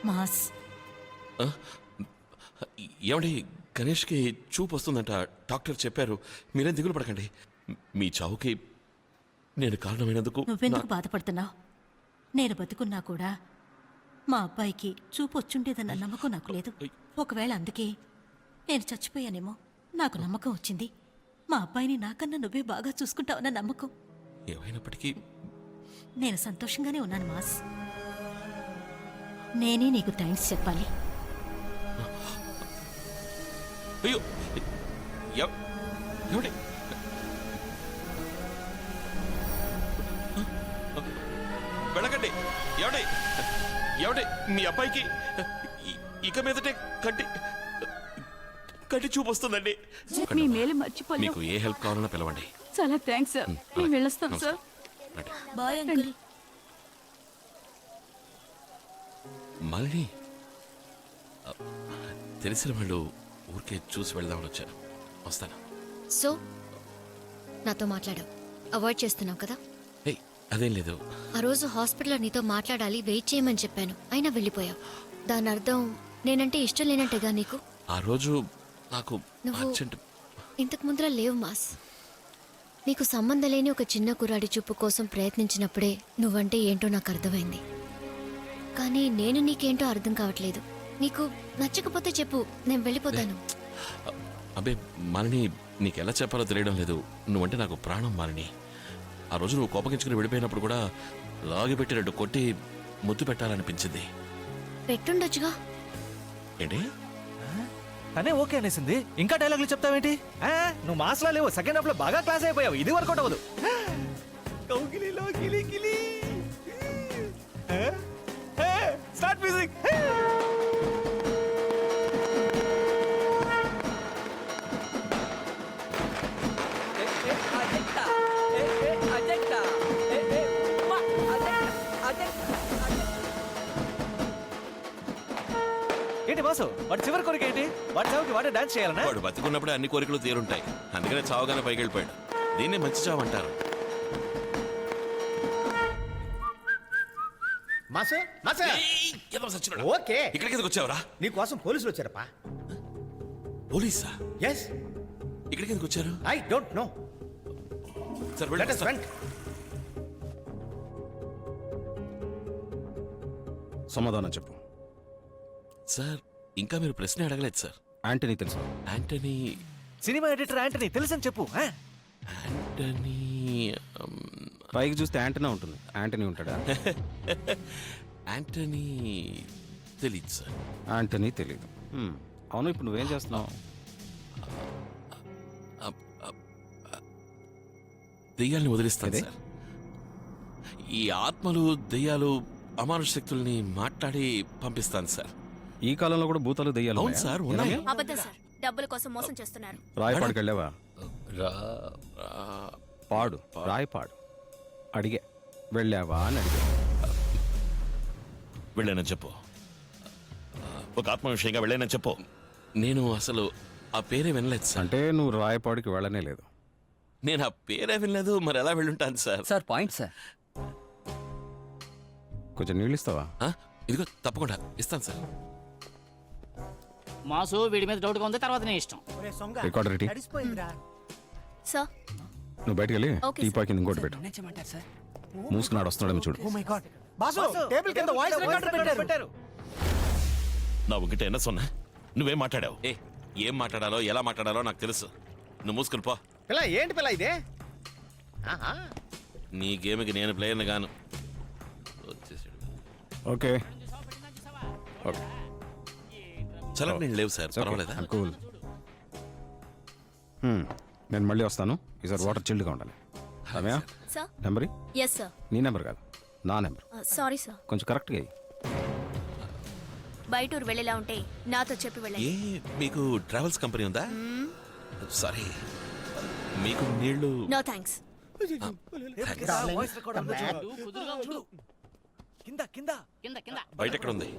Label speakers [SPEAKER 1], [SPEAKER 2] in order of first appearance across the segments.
[SPEAKER 1] Mass
[SPEAKER 2] ఏమండి, గణేష్కి చూపు వస్తుందంట, డాక్టర్ చెప్పారు. మీరేం దిగులు పడకండి. మీ చావుకి నేను కారణమైనందుకు
[SPEAKER 1] నువ్వెందుకు బాధపడుతున్నావు? నేను బతుకున్నా కూడా మా అబ్బాయికి చూపు వచ్చుండేదన్న నమ్మకం నాకు లేదు. ఒకవేళ అందుకే నేను చచ్చిపోయానేమో నాకు నమ్మకం వచ్చింది. మా అబ్బాయిని నాకన్నా నువ్వే బాగా చూసుకుంటావన్న నమ్మకం.
[SPEAKER 2] ఏమైనప్పటికీ
[SPEAKER 1] నేను సంతోషంగానే ఉన్నాను మాస్. నేనే నీకు థ్యాంక్స్ చెప్పాలి.
[SPEAKER 2] అయ్యో ఏమండి, వెళ్ళకండి. ఏమండి ఏమండి, మీ అబ్బాయికి ఇక మీదటే కంటి చూపు వస్తుందండి.
[SPEAKER 3] మీ మేలు మర్చిపోలేదు.
[SPEAKER 2] మీకు ఏ హెల్ప్ కావాలన్నా పిలవండి.
[SPEAKER 3] చాలా థ్యాంక్స్ సార్. మేము వెళ్ళొస్తాం సార్.
[SPEAKER 1] Bye uncle.
[SPEAKER 2] మళ్ళీ తెలిసిన వాళ్ళు ఊరికే చూసి వెళ్దామని వచ్చారు. వస్తాను.
[SPEAKER 4] సో నాతో మాట్లాడావు, అవాయిడ్ చేస్తున్నావు కదా?
[SPEAKER 2] అదేం లేదు.
[SPEAKER 4] ఆ రోజు హాస్పిటల్లో నీతో మాట్లాడాలి, వెయిట్ చేయమని చెప్పాను, అయినా వెళ్ళిపోయావు. దాని అర్థం నేనంటే ఇష్టం లేనంటేగా నీకు?
[SPEAKER 2] ఆ రోజు నాకు
[SPEAKER 4] నువ్వు ఇంతకు ముందులా లేవు మాస్. నీకు సంబంధం లేని ఒక చిన్న కుర్రాడి చూపు కోసం ప్రయత్నించినప్పుడే నువ్వంటే ఏంటో నాకు అర్థమైంది. కానీ నేను నీకేంటో అర్థం కావట్లేదు. నీకు నచ్చకపోతే చెప్పు, నేను వెళ్ళిపోతాను.
[SPEAKER 2] అబ్బే మాలిని, నీకెలా చెప్పాలో తెలియడం లేదు. నువ్వంటే నాకు ప్రాణం మాలిని. ఆ రోజు నువ్వు కోపగించుకుని వెళ్ళిపోయినప్పుడు కూడా లాగిపెట్టినట్టు కొట్టి ముద్దు పెట్టాలనిపించింది.
[SPEAKER 4] పెట్టుండొచ్చుగా.
[SPEAKER 2] ఏంటి?
[SPEAKER 5] తనే ఓకే అనేసింది, ఇంకా డైలాగులు చెప్తావేంటి? నువ్వు మాస్లా లేవు, సెకండ్ హాఫ్ లో బాగా క్లాస్ అయిపోయావు. ఇది వర్కౌట్ అవ్వదు. Start music. ఏంటి బాసు, వాడి చివరి కోరిక ఏంటి? వాడి చావుకి వాడే డాన్స్ చేయాలన్నా?
[SPEAKER 2] వాడు బతుకున్నప్పుడే అన్ని కోరికలు తీరుంటాయి. అందుకనే చావుగానే పైకి వెళ్ళిపోయాడు. దీన్నే మంచి చావు అంటారు.
[SPEAKER 6] ఓకే,
[SPEAKER 2] ఇక్కడికి ఎందుకు వచ్చావురా?
[SPEAKER 6] నీకోసం పోలీసులు వచ్చారప్పా.
[SPEAKER 2] పోలీసా?
[SPEAKER 6] ఎస్.
[SPEAKER 2] ఇక్కడికి ఎందుకు వచ్చారు?
[SPEAKER 6] I don't know.
[SPEAKER 2] Sir
[SPEAKER 6] let us went.
[SPEAKER 7] సమాధానం చెప్పు.
[SPEAKER 2] సార్ ఇంకా మీరు ప్రశ్న అడగలేదు సార్.
[SPEAKER 7] యాంటనీ తెలుసు?
[SPEAKER 2] యాంటనీ
[SPEAKER 5] సినిమా ఎడిటర్ యాంటనీ తెలుసని చెప్పు.
[SPEAKER 2] యాంటనీ
[SPEAKER 7] పైకి చూస్తే యాంటనీ ఉంటుంది, యాంటనీ ఉంటాడా?
[SPEAKER 2] యాంటనీ తెలీదు సార్.
[SPEAKER 7] యాంటనీ తెలీదు. అవును, ఇప్పుడు నువ్వేం చేస్తున్నావు?
[SPEAKER 2] దెయ్యాల్ని వదిలిస్తాను సార్. ఈ ఆత్మలు దెయ్యాలు అమానుష శక్తుల్ని మాట్లాడి పంపిస్తాను సార్.
[SPEAKER 7] ఈ కాలంలో కూడా భూతాలు దెయ్యాలు?
[SPEAKER 2] అవును సార్, ఉన్నాయి.
[SPEAKER 8] అబద్ధం సార్, డబ్బుల కోసం మోసం చేస్తున్నారు.
[SPEAKER 7] రాయపాడుకి వెళ్ళావా? పాడు, రాయపాడు అడిగే వెళ్ళావా అని అడిగా.
[SPEAKER 2] వెళ్ళానని చెప్పు. ఒక ఆత్మ విషయంగా వెళ్ళానని చెప్పు. నేను అసలు ఆ పేరే వినలేదు సార్.
[SPEAKER 7] అంటే నువ్వు రాయపాడుకి వెళ్ళనే లేదు?
[SPEAKER 2] నేను ఆ పేరే వినలేదు, మరి ఎలా వెళ్ళుంటాను సార్?
[SPEAKER 5] Sir point sir.
[SPEAKER 7] కొంచెం నీళ్ళు ఇస్తావా?
[SPEAKER 2] ఇదిగో తప్పకుండా ఇస్తాను సార్.
[SPEAKER 9] మాసు వీడి మీద డౌట్గా ఉంది, తర్వాత నీ ఇష్టం.
[SPEAKER 7] Recorder ready.
[SPEAKER 8] సార్
[SPEAKER 7] నువ్వు బయటకు వెళ్ళి
[SPEAKER 8] ఓకే
[SPEAKER 7] టీ పాకి ఇంకోటి పెట్టు. మూసుకున్నాడు, వస్తున్నాడేమో చూడు.
[SPEAKER 2] నా ఒకటి ఎన్న సొన్నా, నువ్వేం మాట్లాడావు? ఏం మాట్లాడాలో ఎలా మాట్లాడాలో నాకు తెలుసు. నువ్వు మూసుకుని పో.
[SPEAKER 6] పిల్ల ఏంటి పిల్ల ఇదే?
[SPEAKER 2] నీ గేమ్కి నేను ప్లేయర్ని గాను. వచ్చేసాడు.
[SPEAKER 7] Okay okay.
[SPEAKER 2] చల్లగా నేను లేవు సార్, పర్వాలేదా?
[SPEAKER 7] కూల్. నేను మళ్ళీ వస్తాను. ఈసారి వాటర్ చిల్డ్గా ఉండాలి. Ramya,
[SPEAKER 8] sir.
[SPEAKER 7] Number?
[SPEAKER 8] Yes sir.
[SPEAKER 7] నీ నెంబర్ కాదు, నా నెంబర్.
[SPEAKER 8] Sorry sir.
[SPEAKER 7] కొంచెం కరెక్ట్గా అయ్యి.
[SPEAKER 8] బయట ఊరు వెళ్ళేలా ఉంటే నాతో చెప్పి వెళ్ళండి.
[SPEAKER 2] మీకు ట్రావెల్స్ కంపెనీ ఉందా? సారీ, మీకు నీళ్లు?
[SPEAKER 8] No thanks.
[SPEAKER 2] బయట ఎక్కడ ఉంది?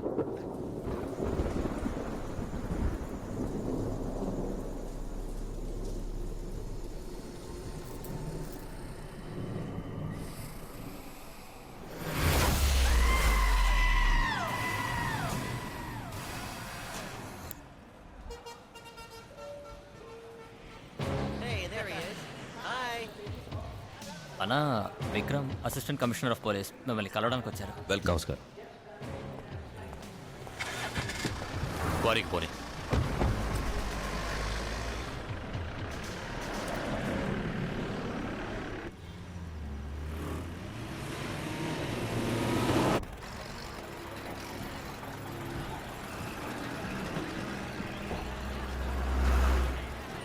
[SPEAKER 10] అన్నా Vikram assistant commissioner of police మిమ్మల్ని కలవడానికి వచ్చారు.
[SPEAKER 2] వెల్కమ్.
[SPEAKER 7] నమస్కారం.
[SPEAKER 2] వారికి పోనీ.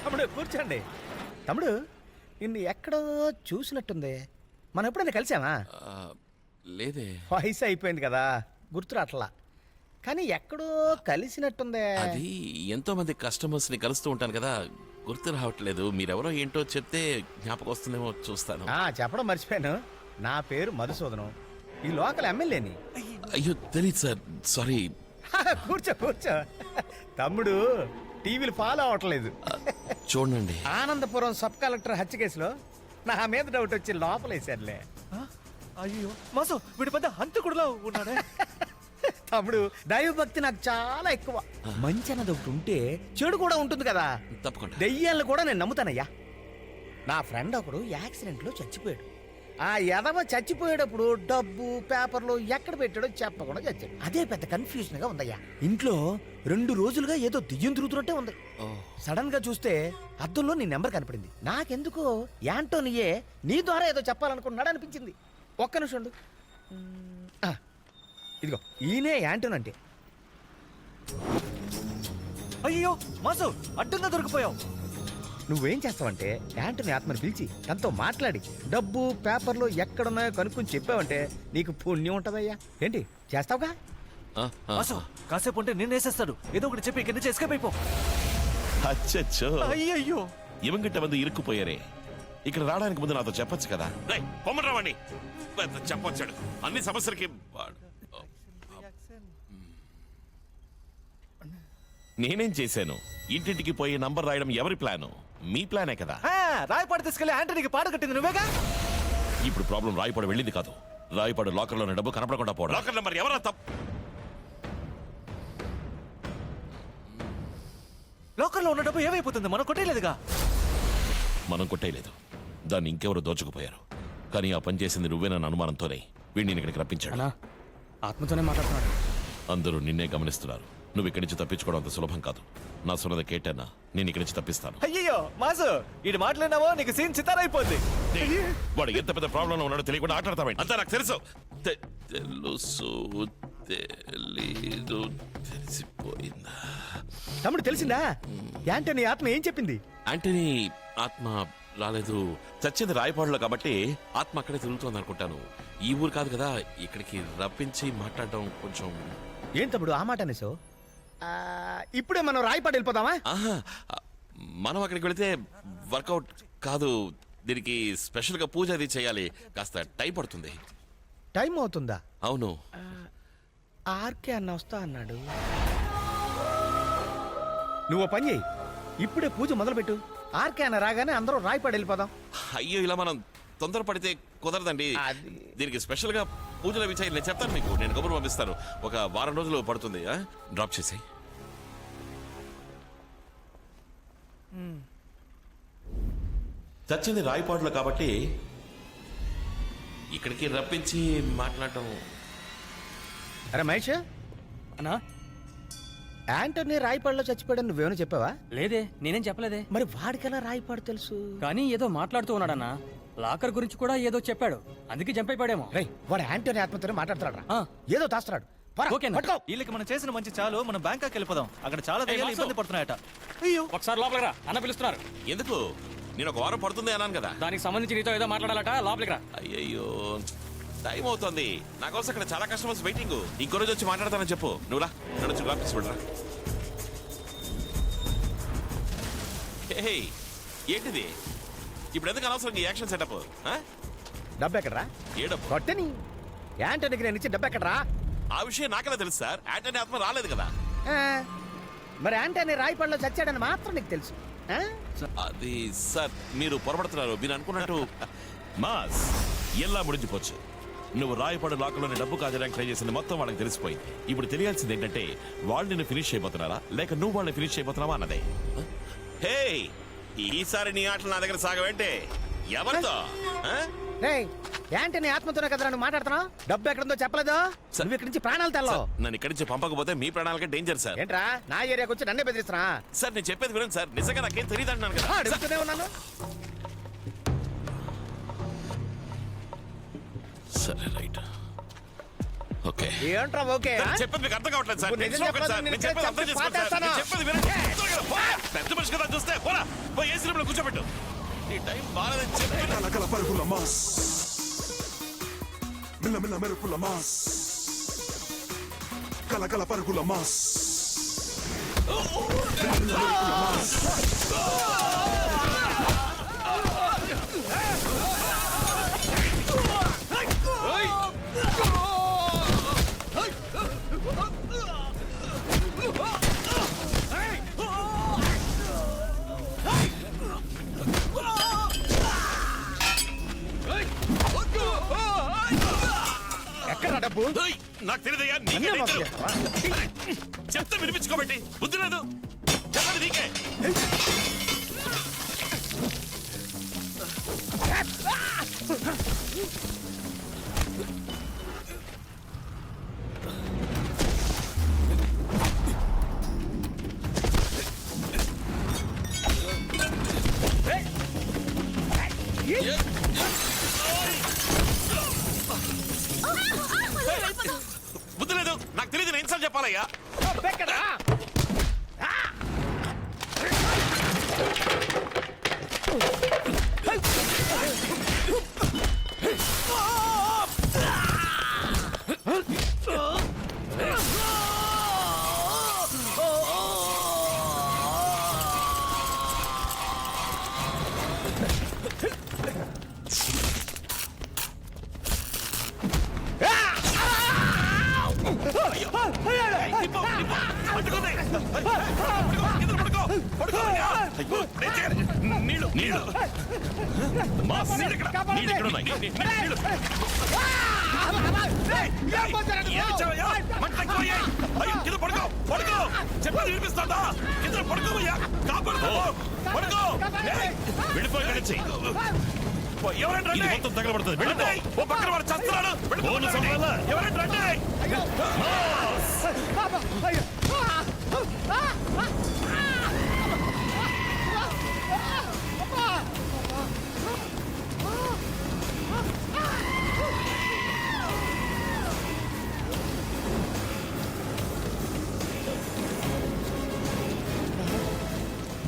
[SPEAKER 6] తమ్ముడు కూర్చోండి. తమ్ముడు నిన్ను ఎక్కడో చూసినట్టుంది. మనం ఎప్పుడైనా కలిసామా?
[SPEAKER 2] లేదే.
[SPEAKER 6] వయసు అయిపోయింది కదా, గుర్తు రాట్లా. కానీ ఎక్కడో కలిసినట్టుందే.
[SPEAKER 2] అది ఎంతో మంది కస్టమర్స్ ని కలుస్తూ ఉంటాను కదా, గుర్తు రావట్లేదు. మీరెవరో ఏంటో చెప్తే జ్ఞాపకం వస్తుందేమో చూస్తాను.
[SPEAKER 6] చెప్పడం మర్చిపోయాను. నా పేరు మధుసూదనం, ఈ లోకల్ ఎమ్మెల్యేని.
[SPEAKER 2] అయ్యో తెలియదు సార్, సారీ.
[SPEAKER 6] కూర్చో కూర్చో. తమ్ముడు టీవీలు ఫాలో అవట్లేదు.
[SPEAKER 2] చూడండి.
[SPEAKER 6] ఆనందపురం సబ్ కలెక్టర్ హత్య కేసులో నా మీద డౌట్ వచ్చి లోపలేశారులే.
[SPEAKER 5] అయ్యో మాసు వీడి పెద్ద హంతకుడులా ఉన్నాడే.
[SPEAKER 6] తమ్ముడు దైవభక్తి నాకు చాలా ఎక్కువ. మంచి అన్నది ఒకటి ఉంటే చెడు కూడా ఉంటుంది కదా.
[SPEAKER 2] తప్పకుండా.
[SPEAKER 6] దెయ్యాలను కూడా నేను నమ్ముతానయ్యా. నా ఫ్రెండ్ ఒకడు యాక్సిడెంట్లో చచ్చిపోయాడు. ఆ ఎదవ చచ్చిపోయేటప్పుడు డబ్బు పేపర్లు ఎక్కడ పెట్టాడో చెప్పకుండా చచ్చాడు. అదే పెద్ద కన్ఫ్యూజన్ గా ఉందయ్యా. ఇంట్లో 2 రోజులుగా ఏదో దెయ్యం తిరుగుతున్నట్టే ఉంది. సడన్ గా చూస్తే అద్దంలో నీ నెంబర్ కనపడింది. నాకెందుకో యాంటోనియే నీ ద్వారా ఏదో చెప్పాలనుకున్నాడు అనిపించింది. ఒక్క నిమిషం ఉండు. ఇదిగో ఈయనే యాంటోన్ అంటే.
[SPEAKER 5] అయ్యో మాసు అడ్డంగా దొరికిపోయావు.
[SPEAKER 6] నువ్వేం చేస్తావంటే యాంటోని ఆత్మని పిలిచి తనతో మాట్లాడి డబ్బు పేపర్లు ఎక్కడున్నాయో కనుక్కొని చెప్పావంటే నీకు పుణ్యం ఉంటదయ్యా. ఏంటి చేస్తావుగా?
[SPEAKER 5] మాసు కాసేపు ఉంటే నిన్ను వేసేస్తాడు. ఏదో ఒకటి చెప్పి ఇక్కడి నుంచి ఎస్కేప్ అయిపో.
[SPEAKER 2] అచ్చచ్చో,
[SPEAKER 5] అయ్యయ్యో
[SPEAKER 2] ఇవంగిட்ட మంది ఇరుక్కుపోయారే. ఇక్కడ రావడానికి ముందు నాతో చెప్పొచ్చు కదా. పొమ్మని రావండి. చెప్పొచ్చాడు అన్ని సమస్యలకి. నేనేం చేశాను? ఇంటింటికి పోయి నంబర్ రాయడం ఎవరి ప్లాను? మీ ప్లానే కదా.
[SPEAKER 5] రాయపాడు తీసుకెళ్లి యాంటనీకి పాట కట్టింది నువ్వేగా.
[SPEAKER 2] ఇప్పుడు ప్రాబ్లం రాయపాడు వెళ్ళింది కాదు, రాయపాడు లాకర్లోని డబ్బు కనపడకుండా పోవడం. లాకర్ నెంబర్ ఎవరా తప్పు?
[SPEAKER 5] లోకల్లో ఉన్న డబ్బు ఏమైపోతుంది? మనం కొట్టేయలేదుగా.
[SPEAKER 2] మనం కొట్టేయలేదు, దాన్ని ఇంకెవరు దోచుకుపోయారు. కానీ ఆ పని చేసింది నువ్వేనన్న అనుమానంతోనే వీడిని ఇక్కడికి రప్పించాడు.
[SPEAKER 7] ఆత్మతోనే మాట్లాడుతున్నాడు.
[SPEAKER 2] అందరూ నిన్నే గమనిస్తున్నారు. నువ్వు ఇక్కడి నుంచి తప్పించుకోవడం అంత సులభం కాదు. నా సున్నద కేటన్నా, నేను ఇక్కడి నుంచి తప్పిస్తాను.
[SPEAKER 5] అయ్యో మాసు ఇది మాట్లాడినావో నీకు సీన్ చిత్తారైపోద్ది.
[SPEAKER 2] వాడు ఎంత పెద్ద ప్రాబ్లంలో ఉన్నాడో తెలియకుండా ఆటలాడతావేంటి? అంతా నాకు తెలుసు. తెలుసు తెలీదు తెలిసిపోయిందా?
[SPEAKER 6] తమ్ముడు తెలిసిందా? యాంటోని ఆత్మ ఏం చెప్పింది?
[SPEAKER 2] యాంటనీ ఆత్మ రాలేదు, చచ్చింది రాయపాడులో కాబట్టి ఆత్మ అక్కడే తిరుగుతోంది అనుకుంటాను. ఈ ఊరు కాదు కదా, ఇక్కడికి రప్పించి మాట్లాడడం కొంచెం.
[SPEAKER 6] ఏం తమ్ముడు ఆ మాట అనేసావు? ఇప్పుడే మనం రాయపాడు వెళ్ళిపోదామా?
[SPEAKER 2] ఆహా, మనం అక్కడికి వెళితే వర్కౌట్ కాదు. దీనికి స్పెషల్ గా పూజ అది చేయాలి, కాస్త టైం పడుతుంది.
[SPEAKER 6] టైం అవుతుందా?
[SPEAKER 2] అవును.
[SPEAKER 6] ఆర్కే అన్న వస్తా అన్నాడు. నువ్వు పని చేయి, ఇప్పుడే పూజ మొదలుపెట్టు. ఆర్కే అన్న రాగానే అందరూ రాయపాడు వెళ్ళిపోదాం.
[SPEAKER 2] అయ్యో, ఇలా మనం తొందరపడితే కుదరదండి. దీనికి స్పెషల్ గా పూజలు అవి చేయాలి. నేను చెప్తాను మీకు, నేను కబురు పంపిస్తాను. ఒక వారం రోజులు పడుతుంది. డ్రాప్ చేసి చచ్చింది రాయపాడులో కాబట్టి ఇక్కడికి రప్పించి మాట్లాడటం.
[SPEAKER 6] అరే మహేష్
[SPEAKER 7] అన్నా
[SPEAKER 6] యాంటోనీ రాయపాడులో చచ్చిపోయాడని నువ్వేమైనా చెప్పావా?
[SPEAKER 7] లేదే, నేనేం చెప్పలేదే.
[SPEAKER 6] మరి వాడికెలా రాయపాడు తెలుసు?
[SPEAKER 7] కానీ ఏదో మాట్లాడుతూ ఉన్నాడన్నా. లాకర్ గురించి కూడా ఏదో చెప్పాడు, అందుకే జంప్ అయిపోయాడేమో.
[SPEAKER 6] రేయ్, వాడు యాంటోనీ ఆత్మతోనే మాట్లాడుతున్నాడు.
[SPEAKER 7] ఆ.
[SPEAKER 6] ఏదో దాస్తున్నాడు. పోరా,
[SPEAKER 7] ఓకేనా?
[SPEAKER 6] పట్టుకో.
[SPEAKER 5] వీళ్ళకి మనం చేసిన మంచి చాలు, మనం బ్యాంకాక్ వెళ్ళిపోదాం. అక్కడ చాలా దయ్యాలు ఇబ్బంది పడుతున్నాయట. అయ్యో
[SPEAKER 7] ఒకసారి లోపలికి రా, అన్న పిలుస్తున్నారు.
[SPEAKER 2] ఎందుకు? నేను ఒక వారం పడుతుంది అన్నాను కదా.
[SPEAKER 7] దానికి సంబంధించి నీతో ఏదో మాట్లాడాలట, లోపలికి రా.
[SPEAKER 2] అయ్యయ్యో, టైం అవుతుంది. నా కోసం అక్కడ చాలా కస్టమర్స్ వెయిటింగ్. ఇంకో రోజు వచ్చి మాట్లాడతానని చెప్పు. నువ్వురా, నడుచు రాపిస్తురా. ఏంటిది ఇప్పుడు? ఎందుకు అనవసరం ఈ యాక్షన్ సెటప్?
[SPEAKER 6] డబ్బు ఎక్కడరా?
[SPEAKER 2] ఏ డబ్బు?
[SPEAKER 6] కొట్టని యాంటోనీకి నేను ఇచ్చే డబ్బు ఎక్కడరా?
[SPEAKER 2] ఆ విషయం నాకెలా తెలుసు సార్? యాంటనీ ఆత్మ రాలేదు కదా.
[SPEAKER 6] మరి యాంటోనీ రాయపాడులో చచ్చాడని మాత్రం నీకు తెలుసు.
[SPEAKER 2] అది సార్, మీరు పొరపడుతున్నారు. మీరు అనుకున్నట్టు మాస్ ఎలా ముడిచిపోవచ్చు. నువ్వు రాయపాడు లాకర్లోని డబ్బు కాజడానికి ట్రై చేసింది మొత్తం వాళ్ళకి తెలిసిపోయింది. ఇప్పుడు తెలియాల్సింది ఏంటంటే వాళ్ళు నిన్ను ఫినిష్ చేయబోతున్నారా లేక నువ్వు వాళ్ళని ఫినిష్ చేయబోతున్నావా అన్నదే. హే, ఈసారి నీ ఆటలు నా దగ్గర సాగవేంటే? ఎవరితో?
[SPEAKER 6] రేయ్ ఏంటి నీ ఆత్మతోనే కదరా నువ్వు మాట్లాడుతున్నావు? డబ్బు ఎక్కడుందో చెప్పలేదు. నువ్వు ఇక్కడి నుంచి ప్రాణాలు తెల్లో.
[SPEAKER 2] నన్ను ఇక్కడి నుంచి పంపకపోతే మీ ప్రాణాలకే డేంజర్ సార్.
[SPEAKER 6] ఏంట్రా నా ఏరియాకి వచ్చి నన్నే బెదిరిస్తున్నా?
[SPEAKER 2] సార్ నేను చెప్పేది వినండి సార్, నిజంగా నాకేం తెలియదు అంటున్నాను కదా.
[SPEAKER 6] అడుగుతూనే ఉన్నాను.
[SPEAKER 2] సరే రైట్, ఓకే.
[SPEAKER 6] ఏంట్రా ఓకే?
[SPEAKER 2] నేను చెప్పేది మీకు అర్థం కావట్లేదు సార్.
[SPEAKER 6] నువ్వు నిజం
[SPEAKER 2] నేను చెప్పేది
[SPEAKER 6] చెప్పాలి,
[SPEAKER 2] సార్, నేను
[SPEAKER 6] నిజం
[SPEAKER 2] చెప్పేది అర్థం
[SPEAKER 6] చెప్పి
[SPEAKER 2] చేసుకోండి సార్.
[SPEAKER 6] పాటేస్తాను.
[SPEAKER 2] నేను చెప్పేది వినండి. త్వరగా పోరా. పెద్ద మనిషి కదా చూస్తే పోరా. పోయి ఏసీ రూమ్లో కూర్చోబెట్టు. ఈ టైం బాగాలేదని చెప్పి
[SPEAKER 11] కలకల పరుగుల మాస్ మిల్ల మిల్ల మెరుపుల మాస్ కలకల పరుగుల మాస్ మిల్ల మిల్ల మెరుపుల మాస్
[SPEAKER 6] ఎక్కడ డబ్బు?
[SPEAKER 2] ఏయ్, నాకు తెలియదయ్యా, నీకే
[SPEAKER 6] నన్నే మోసం
[SPEAKER 2] తెలుసు.
[SPEAKER 6] చేస్తావా?
[SPEAKER 2] చెప్తే వినిపించుకోబెట్టి బుద్ధి లేదు. చెప్పండి నీకే. బుద్ధి లేదు, నాకు తెలియదు, నేను ఇన్సల్ట్ చెప్పాలయ్యా.
[SPEAKER 6] డబ్బు ఎక్కడా? నీళ్ళు నీళ్ళు మాస్, నీళ్ళు ఇక్కడ, నీళ్ళు ఇక్కడ ఉన్నాయి. నీళ్ళు. ఏమి చేయవయ్యా? మంట ఎక్కువయ్యాయి. అయ్యో, కింద పడుకో, పడుకో. చెప్పేది వినిపిస్తుందా? కింద పడుకోవయ్యా, కాపాడుకో, పడుకో. వెళ్ళిపో ఇక్కడి నుంచి. ఎవరంటే రండి, మొత్తం తగలబడుతుంది. వెళ్ళిపో. ఓ పక్కన వాడు చస్తున్నాడు. ఎవరంటే రండి.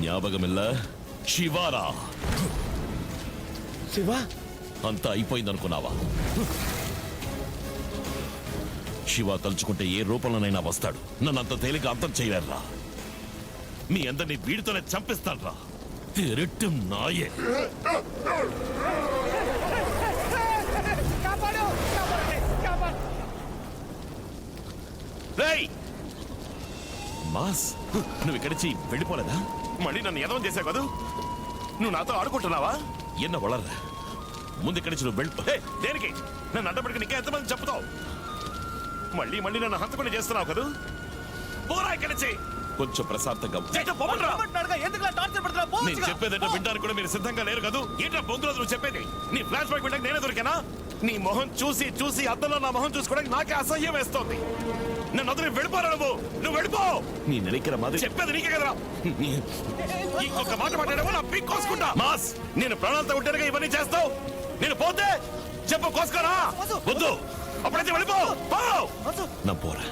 [SPEAKER 6] జ్ఞాపకమిల్ల శివారా. శివ
[SPEAKER 2] అంతా అయిపోయిందనుకున్నావా? శివ తలుచుకుంటే ఏ రూపంలోనైనా వస్తాడు. నన్ను అంత తేలిక అంతం చేయలేరా. మీ అందరినీ వీడితోనే చంపిస్తాడ్రా. తిరట్టు నాయే. రేయ్ మాస్, నువ్వు ఇక్కడి నుంచి వెళ్ళిపోలేదా? మళ్ళీ నన్ను ఎదవం చేసావు కదా. నువ్వు నాతో ఆడుకుంటున్నావా? ఎన్న వளర్రా. ముందు ఇక్కడి నుంచి నువ్వు వెళ్ళిపో. దేనికి? నన్ను అడ్డపడికి నీకే ఎంతమంది చెప్తావు? మళ్ళీ మళ్ళీ నన్ను హంతకుండా చేస్తున్నావు కదా. పోరా ఇక్కడి నుంచి. కొంచెం ప్రశాంతంగా నేను చెప్పేదంటే వినడానికి కూడా మీరు సిద్ధంగా లేరు కదా. ఏంటో బొంగులో నువ్వు చెప్పేది? నీ ఫ్లాష్ బ్యాక్ వినడానికి నేనే దొరికానా? నీ మొహం చూసి చూసి అద్దంలో నా మొహం చూసుకోవడానికి నాకే అసహ్యం వేస్తోంది. నన్ను వదిలి వెళ్ళిపోరా. నువ్వు వెళ్ళిపో. నీ నెలికిన మాది చెప్పేది నీకే కదరా. ఇంకొక మాట మాట్లాడేవో నా పీక్ కోసుకుంటా. మాస్, నేను ప్రాణాలతో ఉంటేనే ఇవన్నీ చేస్తావు. నేను పోతే చెప్పు కోసుకోరా. వద్దు, అప్పుడైతే వెళ్ళిపో. నా పోరా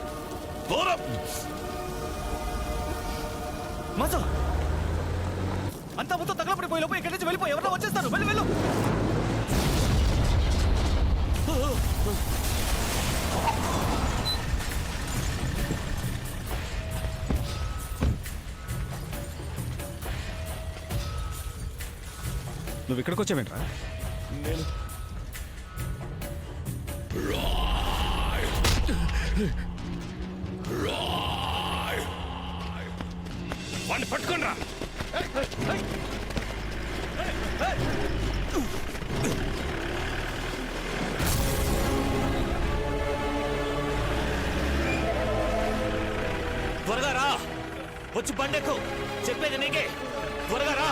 [SPEAKER 2] పోరా.
[SPEAKER 5] మాసో అంతా మొత్తం తగలపడిపోయి లోపు ఇక్కడి నుంచి వెళ్ళిపోయి ఎవరో వచ్చేస్తారు. వెళ్ళు వెళ్ళు. నువ్వు ఇక్కడికి వచ్చావేంట్రా?
[SPEAKER 2] నేను వాడిని పట్టుకోండి రా.
[SPEAKER 5] త్వరగా రా, వచ్చి బండెక్కు. చెప్పేది నీకే, త్వరగా రా.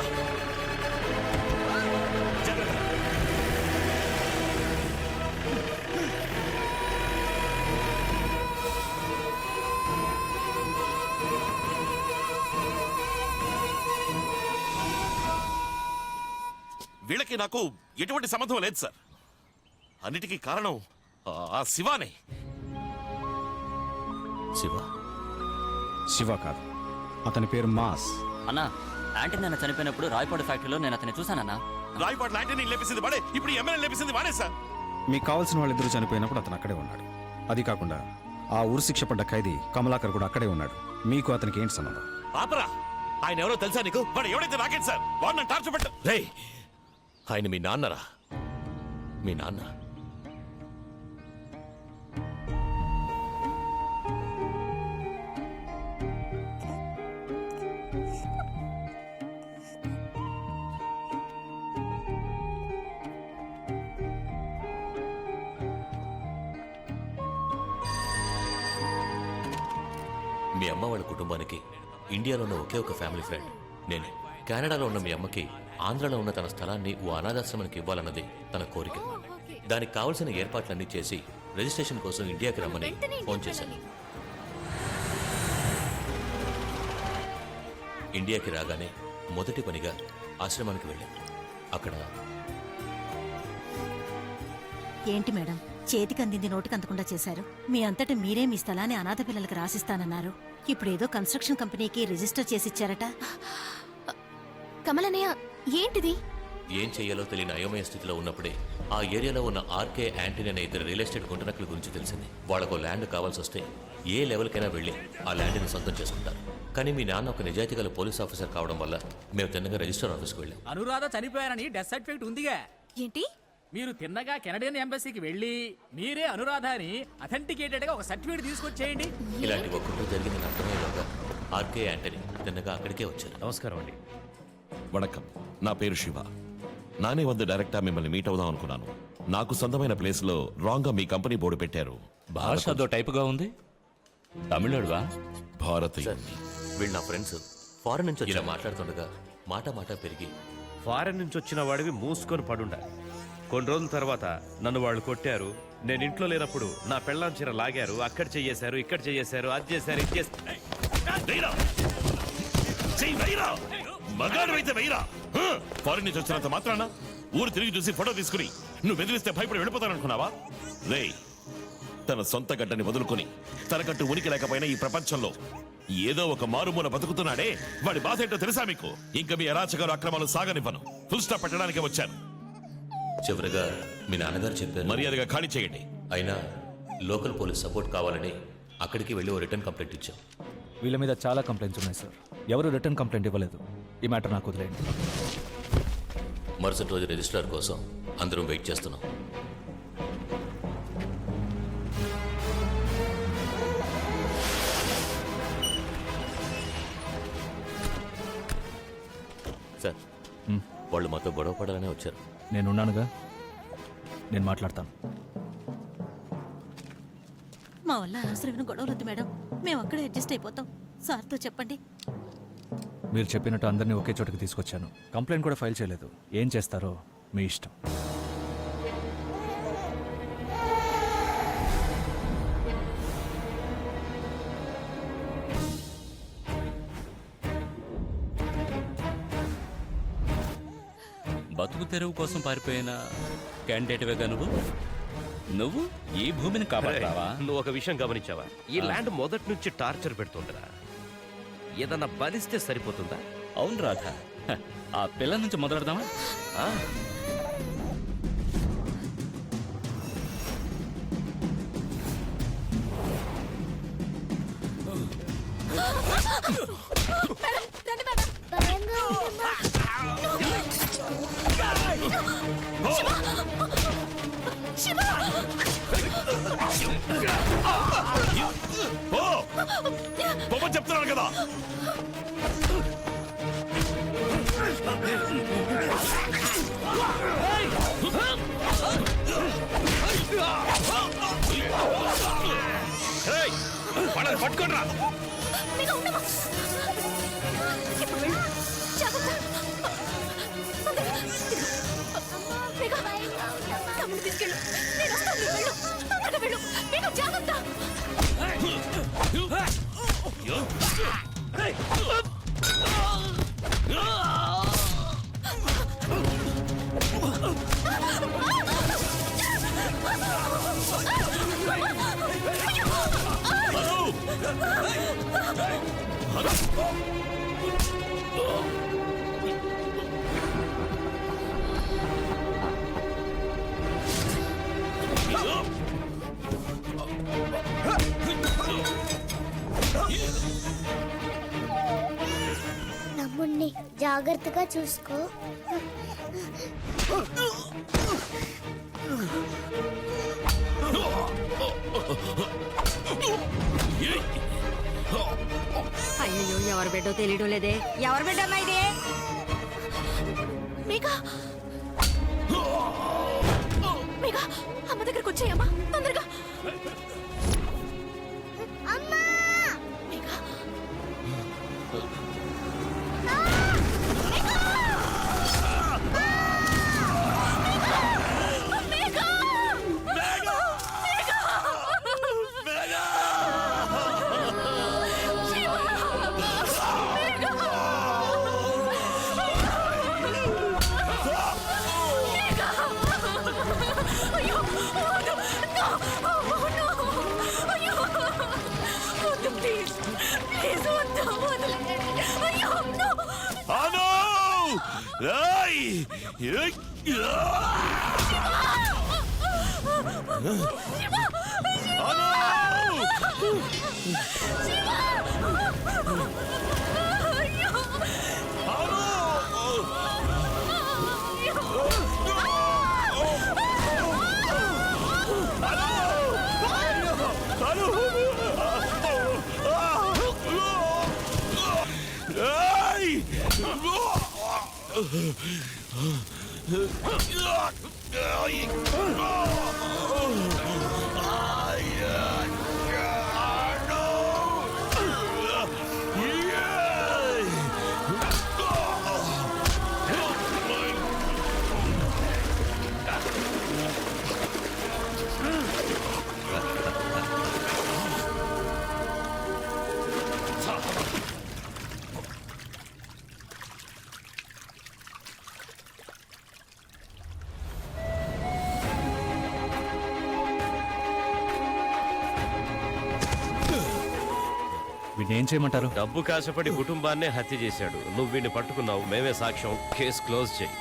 [SPEAKER 2] వీళ్ళకి నాకు ఎటువంటి సంబంధం లేదు సార్. అన్నిటికీ కారణం ఆ శివానే.
[SPEAKER 11] శివ కాదు, అతని పేరు మాస్.
[SPEAKER 10] అన్నా, యాంటీ నాన్న చనిపోయినప్పుడు రాయపాడు ఫ్యాక్టరీలో నేను అతన్ని చూశానన్నా.
[SPEAKER 2] రాయపాటి లాంటి లేపించింది వాడే, ఇప్పుడు ఎమ్మెల్యే లేపించింది వాడే సార్.
[SPEAKER 11] మీకు కావాల్సిన వాళ్ళిద్దరూ చనిపోయినప్పుడు అతను అక్కడే ఉన్నాడు. అది కాకుండా ఆ ఉరి శిక్ష పడ్డ ఖైదీ కమలాకర్ కూడా అక్కడే ఉన్నాడు. మీకు అతనికి ఏంటి సంబంధం?
[SPEAKER 2] ఆపరా, ఆయన ఎవరో తెలుసా నీకు? వాడు ఎవడైతే నాకేంటి సార్, వాడు నన్ను టార్చర్ పెట్ట. రే, ఆయన మీ నాన్నరా? మీ నాన్న
[SPEAKER 12] మీ అమ్మ వాళ్ళ కుటుంబానికి ఇండియాలో ఉన్న ఒకే ఒక ఫ్యామిలీ ఫ్రెండ్ నేనే. కెనడాలో ఉన్న మీ అమ్మకి ఆంధ్రాలో ఉన్న తన స్థలాన్ని ఓ అనాథాశ్రమానికి ఇవ్వాలన్నది తన కోరిక. దానికి కావలసిన ఏర్పాట్లన్నీ చేసి రిజిస్ట్రేషన్ కోసం ఇండియాకి రమ్మని ఫోన్ చేశాను. ఇండియాకి రాగానే మొదటి పనిగా ఆశ్రమానికి వెళ్ళాను. అక్కడ
[SPEAKER 1] ఏంటి మేడం, చేతికి అందింది నోటికి అందకుండా చేశారు. మీ అంతటా మీరే మీ స్థలాన్ని అనాథ పిల్లలకు రాసిస్తానన్నారు. ఇప్పుడు ఏదో కన్స్ట్రక్షన్ కంపెనీకి రిజిస్టర్ చేసి ఇచ్చారట.
[SPEAKER 4] కమలనయ్య, ఏంటిది?
[SPEAKER 12] ఏం చేయాలో తెలియని అయోమయ స్థితిలో ఉన్నప్పుడే ఆ ఏరియాలో ఉన్న ఆర్కే యాంటనీ అనే ఇద్దరు రియల్ ఎస్టేట్ గుంటనక్కల గురించి తెలిసింది. వాళ్లకు ల్యాండ్ కావాల్సి వస్తే ఏ లెవెల్కైనా వెళ్ళి ఆ ల్యాండ్ని సొంతం చేసుకుంటారు. కానీ మీ నాన్న ఒక నిజాయితీ గల పోలీస్ ఆఫీసర్ కావడం వల్ల మేము తిన్నగా రిజిస్టర్ ఆఫీస్కి వెళ్ళాం.
[SPEAKER 7] అనురాధ చనిపోయారని డెత్ సర్టిఫికేట్ ఉందిగా.
[SPEAKER 8] ఏంటి?
[SPEAKER 7] మీరు తిన్నగా కెనడియన్ ఎంబసీకి వెళ్ళి మీరే అనురాధ అని అథెంటికేటెడ్ గా ఒక సర్టిఫికేట్ తీసుకొచ్చేయండి.
[SPEAKER 12] ఇలాంటి ఒక్కటి జరిగిందని అర్థమయ్యేలాగా ఆర్కే యాంటనీ తిన్నగా అక్కడికే వచ్చారు.
[SPEAKER 5] నమస్కారం అండి.
[SPEAKER 2] వణకం, నా పేరు శివ. నానే వద్ద డైరెక్టా మిమ్మల్ని మీట్ అవుదాం అనుకున్నాను. నాకు సొంతమైన ప్లేస్ లో రాంగ్ గా మీ కంపెనీ బోర్డు పెట్టారు.
[SPEAKER 10] భాష అదో టైపుగా ఉంది. తమిళనాడువా?
[SPEAKER 2] భారతీయ.
[SPEAKER 12] సార్, వీళ్ళు నా ఫ్రెండ్స్. ఫారెన్ నుంచి ఇలా మాట్లాడుతుండగా మాట పెరిగి
[SPEAKER 5] ఫారెన్ నుంచి వచ్చిన వాడివి మూసుకొని పడుండా. కొన్ని రోజుల తర్వాత నన్ను వాళ్ళు కొట్టారు. నేను ఇంట్లో లేనప్పుడు నా పెళ్ళాం చీర లాగారు. అక్కడ చెయ్యేశారు, ఇక్కడ చెయ్యేశారు, అది చేశారు, ఇది చేశారు.
[SPEAKER 2] ఫారిన్ నుంచి వచ్చినంత మాత్రాన ఊరు తిరిగి చూసి ఫోటో తీసుకుని నువ్వు బెదిరిస్తే భయపడి వెళ్ళిపోతాననుకున్నావా? రే, తన సొంత గడ్డని వదులుకొని తనకంటూ ఉనికి లేకపోయినా ఈ ప్రపంచంలో ఏదో ఒక మారుమూల బతుకుతున్నాడే, వాడి బాధ ఏంటో తెలుసా మీకు? ఇంకా మీ అరాచకాలు అక్రమాలు సాగనివ్వను. ఫుల్ స్టాప్ పెట్టడానికే వచ్చాను.
[SPEAKER 12] చివరిగా మీ నాన్నగారు చెప్పారు
[SPEAKER 2] మర్యాదగా ఖాళీ చేయండి.
[SPEAKER 12] అయినా లోకల్ పోలీస్ సపోర్ట్ కావాలని అక్కడికి వెళ్ళి ఓ రిటర్న్ కంప్లైంట్ ఇచ్చాం.
[SPEAKER 5] వీళ్ళ మీద చాలా కంప్లైంట్స్ ఉన్నాయి సార్. ఎవరు రిటర్న్ కంప్లైంట్ ఇవ్వలేదు. ఈ మ్యాటర్ నాకు వదిలేయండి.
[SPEAKER 12] మరుసటి రోజు రిజిస్ట్రార్ కోసం అందరం వెయిట్ చేస్తున్నాం. సార్, వాళ్ళు మాతో గొడవ పడాలనే వచ్చారు.
[SPEAKER 5] నేనున్నానుగా, నేను మాట్లాడతాను.
[SPEAKER 1] మా వల్ల అనవసరమైన గొడవలు వద్దు మేడం, మేము అక్కడే అడ్జస్ట్ అయిపోతాం. సార్తో చెప్పండి.
[SPEAKER 5] మీరు చెప్పినట్టు అందరినీ ఒకే చోటుకి తీసుకొచ్చాను. కంప్లైంట్ కూడా ఫైల్ చేయలేదు. ఏం చేస్తారో మీ ఇష్టం.
[SPEAKER 10] బతుకు తెరువు కోసం పారిపోయిన క్యాండిడేట్వేగా నువ్వు ఈ భూమిని కాపాడతావా?
[SPEAKER 5] నువ్వు ఒక విషయం గమనించావా? ఈ ల్యాండ్ మొదటి నుంచి టార్చర్ పెడుతుంటరా. ఏదన్నా బలిస్తే సరిపోతుందా?
[SPEAKER 10] అవును రాధా, ఆ పిల్ల నుంచి మొదలెడదామా?
[SPEAKER 2] చెప్తున్నాను కదా. పట్టుకోండిరా.
[SPEAKER 8] తీసుకెళ్ళు, నేను వస్తాను. వెళ్ళు, తొందరగా వెళ్ళు. మీకు జాగ్రత్త.
[SPEAKER 4] తమ్ముణ్ణి జాగ్రత్తగా చూసుకో.
[SPEAKER 8] అయ్యో ఎవరు బిడ్డో తెలియడం లేదే. ఎవరు బిడ్డ అమ్మా ఇది? మీకా మీకా అమ్మ దగ్గరకు వచ్చాయమ్మా తొందరగా.
[SPEAKER 4] అమ్మా!
[SPEAKER 8] మీకా
[SPEAKER 11] వీడిని ఏం చేయమంటారు?
[SPEAKER 5] డబ్బు కాశపడి కుటుంబాన్నే హత్య చేశాడు. నువ్వు వీడిని పట్టుకున్నావు, మేమే సాక్ష్యం. కేసు క్లోజ్ చేయి.